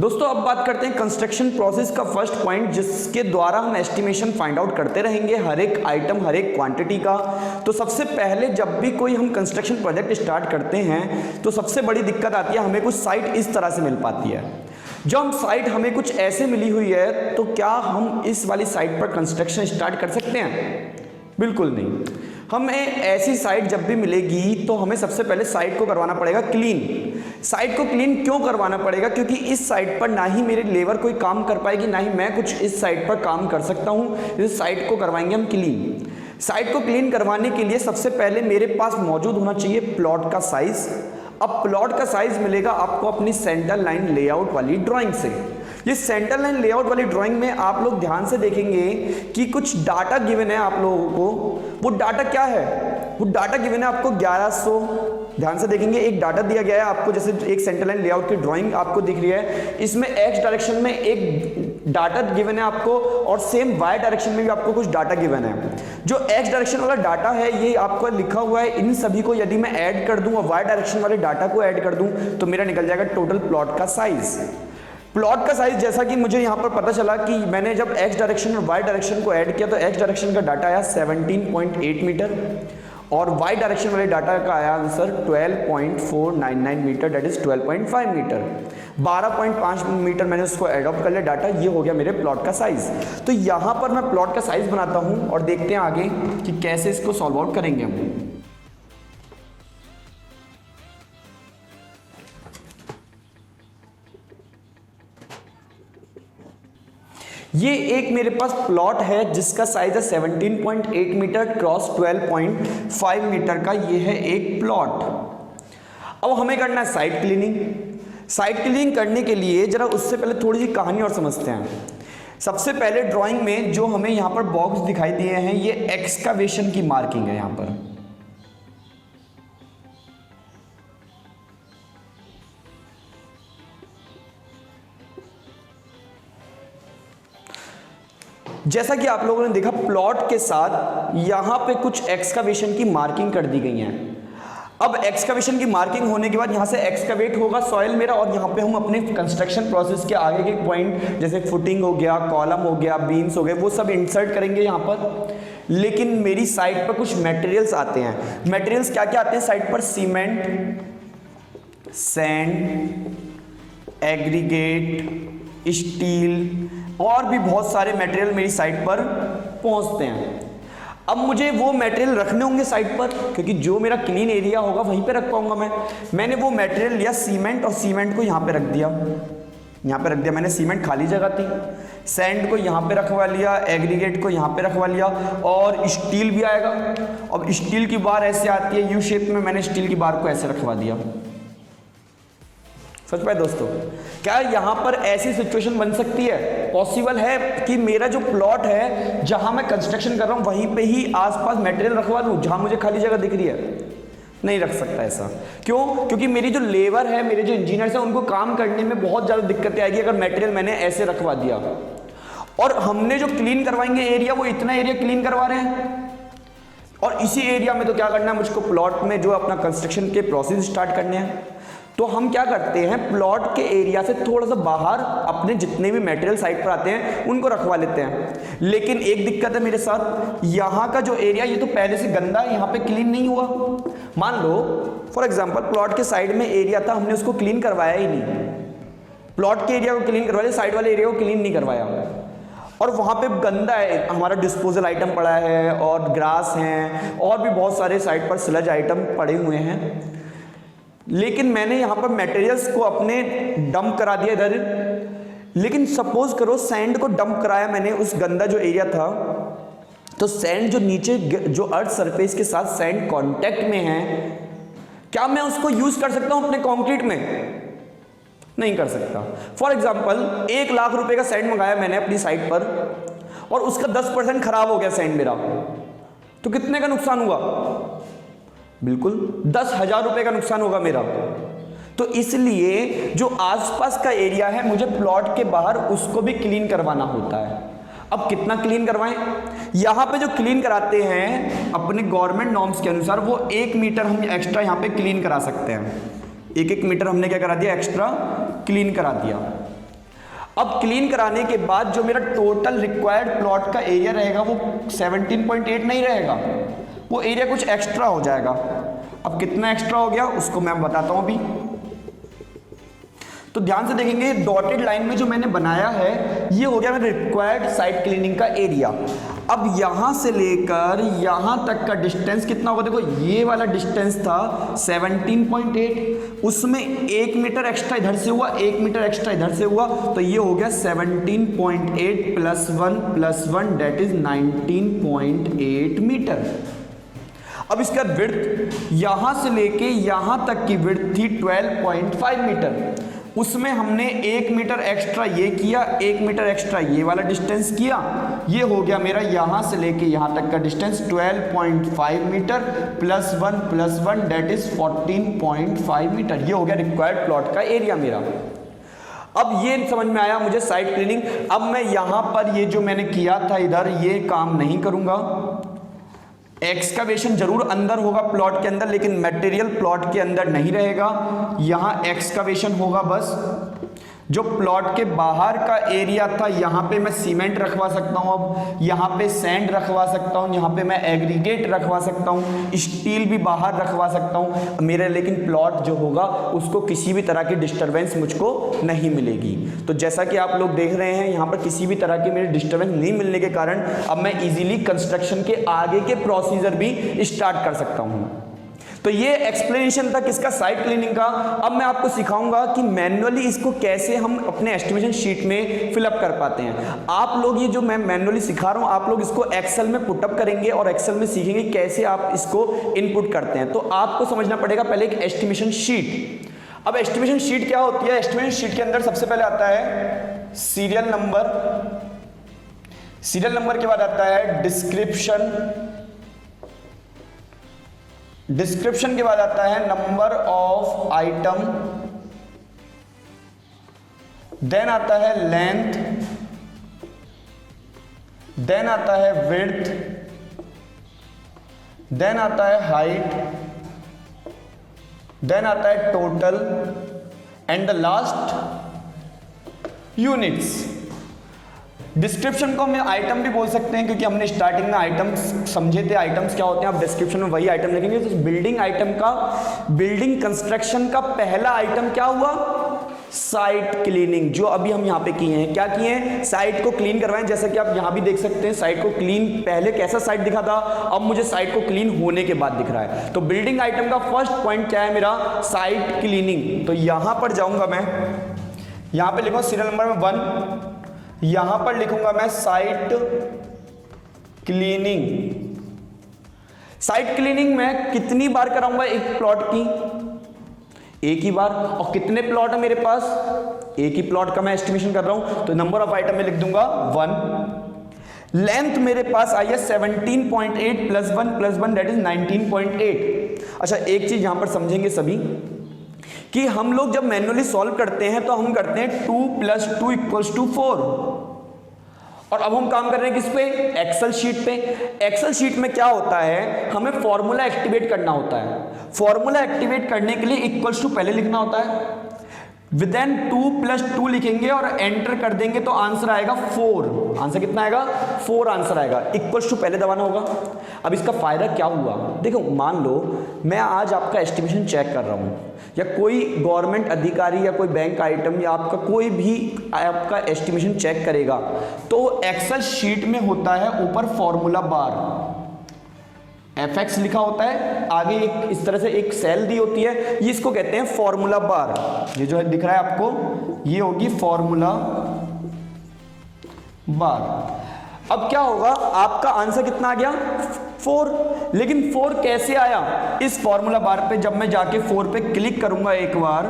दोस्तों अब बात करते हैं कंस्ट्रक्शन प्रोसेस का फर्स्ट पॉइंट, जिसके द्वारा हम एस्टिमेशन फाइंड आउट करते रहेंगे हर एक आइटम, हर एक क्वांटिटी का। तो सबसे पहले जब भी कोई हम कंस्ट्रक्शन प्रोजेक्ट स्टार्ट करते हैं तो सबसे बड़ी दिक्कत आती है, हमें कुछ साइट इस तरह से मिल पाती है। जब हम साइट हमें कुछ ऐसे मिली हुई है तो क्या हम इस वाली साइट पर कंस्ट्रक्शन स्टार्ट कर सकते हैं? बिल्कुल नहीं। हमें ऐसी साइट जब भी मिलेगी तो हमें सबसे पहले साइट को करवाना पड़ेगा क्लीन। साइट को क्लीन क्यों करवाना पड़ेगा? क्योंकि इस साइट पर ना ही मेरे लेबर कोई काम कर पाएगी, ना ही मैं कुछ इस साइट पर काम कर सकता हूं। इस साइट को करवाएंगे हम क्लीन। साइट को क्लीन करवाने के लिए सबसे पहले मेरे पास मौजूद होना चाहिए प्लॉट का साइज। अब प्लॉट का साइज मिलेगा आपको अपनी सेंटर लाइन लेआउट वाली ड्राइंग से। ये सेंटर लाइन लेआउट वाली ड्राइंग में आप लोग ध्यान से देखेंगे कि कुछ डाटा गिवन है आप लोगों को। वो डाटा क्या है? वो डाटा गिवन है आपको 1100। ध्यान से देखेंगे, एक डाटा दिया गया है आपको, जैसे एक सेंटर लाइन लेआउट की ड्राइंग आपको दिख रही है, इसमें एक्स डायरेक्शन में एक डाटा गिवन है आपको और सेम वाई डायरेक्शन में भी आपको कुछ डाटा गिवन है। जो एक्स डायरेक्शन वाला डाटा है ये आपको लिखा हुआ है, इन सभी को यदि मैं ऐड कर दूं और वाई डायरेक्शन वाले डाटा को ऐड कर दूं तो मेरा निकल जाएगा टोटल प्लॉट का साइज। प्लॉट का साइज जैसा कि मुझे यहाँ पर पता चला कि मैंने जब एक्स डायरेक्शन और वाई डायरेक्शन को ऐड किया तो एक्स डायरेक्शन का डाटा आया 17.8 मीटर और वाई डायरेक्शन वाले डाटा का आया answer 12.499 metre, that is 12.5 metre. 12.5 metre मैंने उसको ऐड ऑफ कर लिया डाटा, ये हो गया मेरे प्लॉट का साइज। तो यहाँ पर मैं प्लॉट का साइज बनाता हूँ और देखते हैं आगे कि कैसे इसको सॉल्व आउट करेंगे हम। ये एक मेरे पास प्लॉट है जिसका साइज है 17.8 मीटर क्रॉस 12.5 मीटर का, ये है एक प्लॉट। अब हमें करना है साइट क्लीनिंग। साइट क्लीनिंग करने के लिए जरा उससे पहले थोड़ी सी कहानी और समझते हैं। सबसे पहले ड्राइंग में जो हमें यहाँ पर बॉक्स दिखाई दिए हैं ये एक्सकावेशन की मार्किंग है। यहाँ पर जैसा कि आप लोगों ने देखा प्लॉट के साथ यहाँ पे कुछ एक्सकावेशन की मार्किंग कर दी गई है। अब एक्सकावेशन की मार्किंग होने के बाद यहाँ से एक्सकावेट होगा सॉइल मेरा और यहाँ पे हम अपने कंस्ट्रक्शन प्रोसेस के आगे के पॉइंट जैसे फुटिंग हो गया, कॉलम हो गया, बीम्स हो गए, वो सब इंसर्ट करेंगे यहाँ पर। लेकिन मेरी साइट पर कुछ मटेरियल्स आते हैं। मटेरियल्स क्या क्या आते हैं साइट पर? सीमेंट, सैंड, एग्रीगेट, स्टील और भी बहुत सारे मटेरियल मेरी साइट पर पहुंचते हैं। अब मुझे वो मटेरियल रखने होंगे साइट पर, क्योंकि जो मेरा क्लीन एरिया होगा वहीं पे रख पाऊंगा मैंने वो मटेरियल लिया सीमेंट और सीमेंट को यहाँ पे रख दिया। यहाँ पे रख दिया मैंने, सीमेंट खाली जगह थी। सैंड को यहाँ पे रखवा लिया, एग्रीगेट को यहाँ पे रखवा लिया और स्टील भी आएगा। अब स्टील की बार ऐसे आती है यू शेप में, मैंने स्टील की बार को ऐसे रखवा दिया। सच में दोस्तों, क्या यहाँ पर ऐसी सिचुएशन बन सकती है? पॉसिबल है कि मेरा जो प्लॉट है जहां मैं कंस्ट्रक्शन कर रहा हूं वहीं पे ही आसपास मटेरियल रखवा दूं जहां मुझे खाली जगह दिख रही है? नहीं रख सकता ऐसा। क्यों? क्योंकि मेरी जो लेबर है, मेरे जो इंजीनियर्स हैं, उनको काम करने में बहुत ज़्यादा दिक्कतें आएगी अगर मटेरियल मैंने ऐसे रखवा दिया। और हमने जो क्लीन करवाएंगे एरिया, वो इतना एरिया क्लीन करवा रहे हैं और इसी एरिया में तो क्या करना है मुझको, प्लॉट में जो अपना कंस्ट्रक्शन के प्रोसेस स्टार्ट करने हैं। तो हम क्या करते हैं, प्लॉट के एरिया से थोड़ा सा बाहर अपने जितने भी मटेरियल साइट पर आते हैं उनको रखवा लेते हैं। लेकिन एक दिक्कत है मेरे साथ, यहाँ का जो एरिया ये तो पहले से गंदा है, यहाँ पे क्लीन नहीं हुआ। मान लो फॉर एग्जांपल प्लॉट के साइड में एरिया था, हमने उसको क्लीन करवाया ही नहीं। प्लॉट के एरिया को क्लीन करवाया, साइड वाले एरिया को क्लीन नहीं करवाया और वहाँ पे गंदा है, हमारा डिस्पोजल आइटम पड़ा है और ग्रास हैं और भी बहुत सारे साइड पर स्लज आइटम पड़े हुए हैं। लेकिन मैंने यहाँ पर मटेरियल्स को अपने डंप करा दिया इधर। लेकिन सपोज करो सैंड को डंप कराया मैंने उस गंदा जो एरिया था, तो सैंड जो नीचे जो अर्थ सरफेस के साथ सैंड कांटेक्ट में है, क्या मैं उसको यूज कर सकता हूं अपने कंक्रीट में? नहीं कर सकता। फॉर एग्जांपल 1 लाख रुपए का सैंड मंगाया मैंने अपनी साइट पर और उसका 10% खराब हो गया सैंड मेरा, तो कितने का नुकसान हुआ? बिल्कुल 10,000 रुपए का नुकसान होगा मेरा। तो इसलिए जो आसपास का एरिया है मुझे प्लॉट के बाहर उसको भी क्लीन करवाना होता है। अब कितना क्लीन करवाएं? यहाँ पे जो क्लीन कराते हैं अपने गवर्नमेंट नॉर्म्स के अनुसार वो 1 मीटर हम एक्स्ट्रा यहाँ पे क्लीन करा सकते हैं। 1-1 मीटर हमने क्या करा दिया, एक्स्ट्रा क्लीन करा दिया। अब क्लीन कराने के बाद जो मेरा टोटल रिक्वायर्ड प्लॉट का एरिया रहेगा वो 17.8 नहीं रहेगा, वो एरिया कुछ एक्स्ट्रा हो जाएगा। अब कितना एक्स्ट्रा हो गया उसको मैं बताता हूं अभी। तो ध्यान से देखेंगे, डॉटेड लाइन में जो मैंने बनाया है ये हो गया मेरा रिक्वायर्ड साइट क्लीनिंग का एरिया। अब यहां से लेकर यहां तक का डिस्टेंस कितना होगा, देखो ये वाला डिस्टेंस था 17.8, उसमें 1 मीटर एक्स्ट्रा इधर से हुआ, 1 मीटर एक्स्ट्रा इधर से हुआ, तो ये हो गया 17.8 + 1 दैट इज 19.8 मीटर। अब इसका विड्थ यहां से लेके यहां तक की विड्थ थी 12.5 मीटर, उसमें हमने 1 मीटर एक्स्ट्रा ये किया, 1 मीटर एक्स्ट्रा ये वाला डिस्टेंस किया, ये हो गया मेरा यहां से लेके यहां तक का distance 12.5 metre +1 + 1 that is 14.5 metre. ये हो गया रिक्वायर्ड प्लॉट का एरिया मेरा। अब ये समझ में आया मुझे साइट क्लीनिंग। अब मैं यहां पर ये जो मैंने किया था इधर ये काम नहीं करूंगा, एक्सकवेशन जरूर अंदर होगा प्लॉट के अंदर, लेकिन मटेरियल प्लॉट के अंदर नहीं रहेगा, यहां एक्सकवेशन होगा बस। जो प्लॉट के बाहर का एरिया था यहां पे मैं सीमेंट रखवा सकता हूं, अब यहां पे सैंड रखवा सकता हूं, यहां पे मैं एग्रीगेट रखवा सकता हूं, स्टील भी बाहर रखवा सकता हूं मेरे, लेकिन प्लॉट जो होगा उसको किसी भी तरह की डिस्टरबेंस मुझको नहीं मिलेगी। तो जैसा कि आप लोग देख रहे हैं यहां पर किसी भी तरह की मेरे डिस्टरबेंस नहीं मिलने के कारण अब मैं इजीली कंस्ट्रक्शन के आगे के प्रोसीजर भी स्टार्ट कर सकता हूं। तो ये एक्सप्लेनेशन था किसका, साइट क्लीनिंग का। अब मैं आपको सिखाऊंगा कि मैन्युअली इसको कैसे हम अपने एस्टिमेशन शीट में फिलअप कर पाते हैं। आप लोग ये जो मैं मैन्युअली सिखा रहा हूं आप लोग इसको एक्सेल में पुटअप करेंगे और एक्सेल में सीखेंगे कैसे आप इसको इनपुट करते हैं। तो आपको समझना पड़ेगा पहले एक एस्टिमेशन शीट। अब एस्टिमेशन शीट क्या होती है, एस्टिमेशन शीट के अंदर सबसे पहले आता है सीरियल नंबर, सीरियल नंबर के बाद आता है डिस्क्रिप्शन, डिस्क्रिप्शन के बाद आता है नंबर ऑफ आइटम, देन आता है लेंथ, देन आता है विड्थ, देन आता है हाइट, देन आता है total and the last units. Description को हम आइटम भी बोल सकते हैं क्योंकि हमने स्टार्टिंग में आइटम्स समझे थे, आइटम्स क्या होते हैं। आप डिस्क्रिप्शन में वही आइटम लिखेंगे। तो बिल्डिंग आइटम का, बिल्डिंग कंस्ट्रक्शन का पहला आइटम क्या हुआ, साइट क्लीनिंग, जो अभी हम यहाँ पे किए हैं। क्या किए हैं, साइट को क्लीन करवाएं। जैसा कि आप यहाँ भी देख सकते हैं साइट को क्लीन, पहले कैसा साइट दिखा था, अब मुझे साइट को क्लीन होने के बाद दिख रहा है। तो बिल्डिंग आइटम का फर्स्ट पॉइंट क्या है मेरा, साइट क्लीनिंग। तो यहां पर जाऊंगा मैं, यहां पे लिखूंगा सीरियल नंबर में 1, यहां पर लिखूंगा मैं साइट क्लीनिंग। साइट क्लीनिंग में कितनी बार कराऊंगा एक प्लॉट की, एक ही बार। और कितने प्लॉट है मेरे पास, एक ही प्लॉट का मैं एस्टिमेशन कर रहा हूं, तो नंबर ऑफ आइटम में लिख दूंगा 1। लेंथ मेरे पास आई है 17.8 + 1 दैट इज 19.8। अच्छा एक चीज यहां पर समझेंगे सभी कि हम लोग जब मैन्युअली सॉल्व करते हैं तो हम करते हैं 2 + 2 = 4, और अब हम काम कर रहे हैं किस पे, एक्सेल शीट पे। एक्सेल शीट में क्या होता है, हमें फॉर्मूला एक्टिवेट करना होता है। फॉर्मूला एक्टिवेट करने के लिए इक्वल्स टू पहले लिखना होता है, विदेन 2 + 2 लिखेंगे और एंटर कर देंगे तो आंसर आएगा 4। आंसर कितना आएगा, 4 आंसर आएगा। इक्वल्स टू पहले दबाना होगा। अब इसका फायदा क्या हुआ, देखो मान लो मैं आज आपका एस्टिमेशन चेक कर रहा हूं, या कोई गवर्नमेंट अधिकारी या कोई बैंक आइटम या आपका कोई भी आपका एस्टिमेशन चेक करेगा, तो एक्सेल शीट में होता है ऊपर फॉर्मूला बार, fx लिखा होता है, आगे एक इस तरह से एक सेल दी होती है, ये इसको कहते हैं फॉर्मूला बार। ये जो है दिख रहा है आपको, ये होगी फॉर्मूला बार। अब क्या होगा, आपका आंसर कितना आ गया, 4। लेकिन 4 कैसे आया, इस फॉर्मूला बार पे जब मैं जाके 4 पे क्लिक करूंगा एक बार,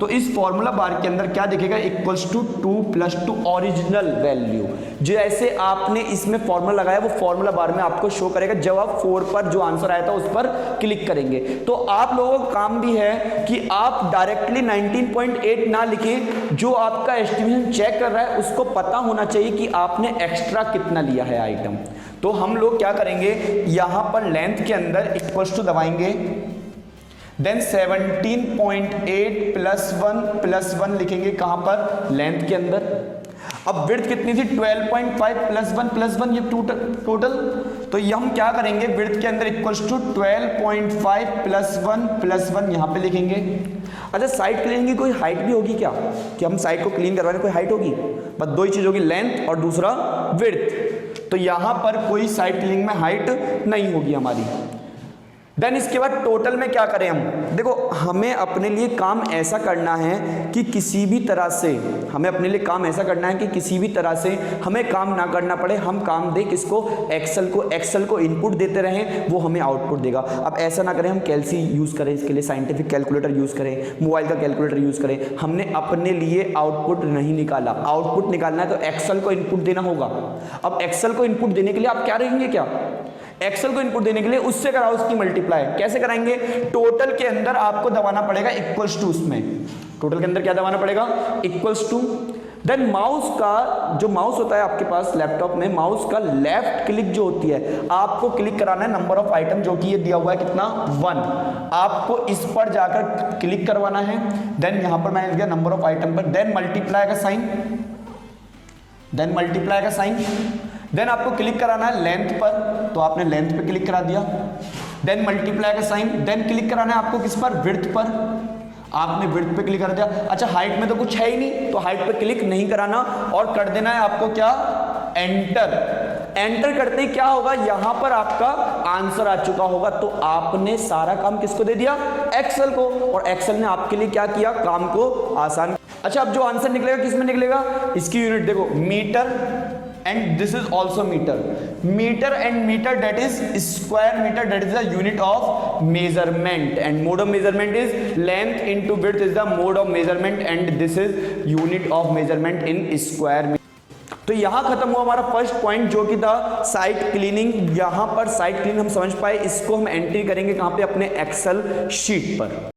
तो इस फॉर्मूला बार के अंदर क्या दिखेगा, इक्वल्स टू 2 + 2 ओरिजिनल वैल्यू। जैसे आपने इसमें फॉर्मूला लगाया वो फॉर्मूला बार में आपको शो करेगा जब आप 4 पर जो आंसर आया था उस पर क्लिक करेंगे। तो आप लोगों का काम भी है कि आप डायरेक्टली 19.8 ना लिखें, जो आपका एस्टिमेशन चेक कर रहा है उसको पता होना चाहिए कि आपने एक्स्ट्रा कितना लिया है आइटम। तो हम लोग क्या करेंगे, यहां पर लेंथ के अंदर इक्वल्स टू दबाएंगे, देन 17.8 + 1 + 1 लिखेंगे, कहां पर, लेंथ के अंदर। अब विड्थ कितनी थी 12.5 प्लस 1 ये टोटल, तो ये हम क्या करेंगे विड्थ के अंदर इक्वल्स टू 12.5 प्लस 1 यहां पे लिखेंगे। अच्छा साइड क्लीनिंग की कोई हाइट भी होगी क्या, कि हम साइड को क्लीन करवाने कोई हाइट होगी? बस दो ही चीज होगी, लेंथ और दूसरा विड्थ। तो यहां पर कोई साइड क्लीनिंग में हाइट नहीं होगी हमारी। देन इसके बाद टोटल में क्या करें हम, देखो हमें अपने लिए काम ऐसा करना है कि किसी भी तरह से हमें अपने लिए काम ऐसा करना है कि किसी भी तरह से हमें काम ना करना पड़े, हम काम दे किसको, एक्सेल को इनपुट देते रहें, वो हमें आउटपुट देगा। अब ऐसा ना करें हम कैलसी यूज़ करें, इसके लिए साइंटिफिक कैलकुलेटर यूज़ करें, मोबाइल का कैलकुलेटर यूज़ करें, हमने अपने लिए आउटपुट नहीं निकाला। आउटपुट निकालना है तो एक्सेल को इनपुट देना होगा। अब एक्सेल को इनपुट देने के लिए आप क्या रहेंगे, क्या एक्सेल को इनपुट देने के लिए उससे कराओ उसकी मल्टीप्लाई। कैसे कराएंगे, टोटल के अंदर आपको दबाना पड़ेगा इक्वल्स टू, उसमें टोटल के अंदर क्या दबाना पड़ेगा, इक्वल्स टू। देन माउस का जो माउस होता है आपके पास लैपटॉप में, माउस का लेफ्ट क्लिक जो होती है, आपको क्लिक कराना है नंबर ऑफ आइटम, जो कि ये दिया हुआ है कितना 1, आपको इस पर जाकर क्लिक करवाना है। देन यहां पर मैंने दिया नंबर ऑफ आइटम पर, देन मल्टीप्लाई का साइन, देन आपको क्लिक कराना है लेंथ पर, तो आपने लेंथ पे क्लिक करा दिया। देन मल्टीप्लाई का साइन, देन क्लिक कराना है आपको किस पर, विड्थ पर, आपने विड्थ पे क्लिक कर दिया। अच्छा हाइट में तो कुछ है ही नहीं, तो हाइट पे क्लिक नहीं कराना और कर देना है आपको क्या, एंटर। एंटर करते ही क्या होगा, यहां पर आपका आंसर आ चुका होगा। तो आपने सारा काम किसको दे दिया, एक्सेल को, और एक्सेल ने आपके लिए क्या किया, काम को आसान। अच्छा अब जो आंसर निकलेगा किस में निकलेगा, इसकी यूनिट देखो metre, and this is also meter and meter, that is square meter, that is the unit of measurement, and mode of measurement is length into width is the mode of measurement, and this is unit of measurement in square meter। तो यहां खत्म हुआ हमारा first point जो कि था site cleaning. यहां पर साइट क्लीनिंग हम समझ पाए, इसको हम एंट्री करेंगे कहां पे, अपने एक्सेल शीट पर।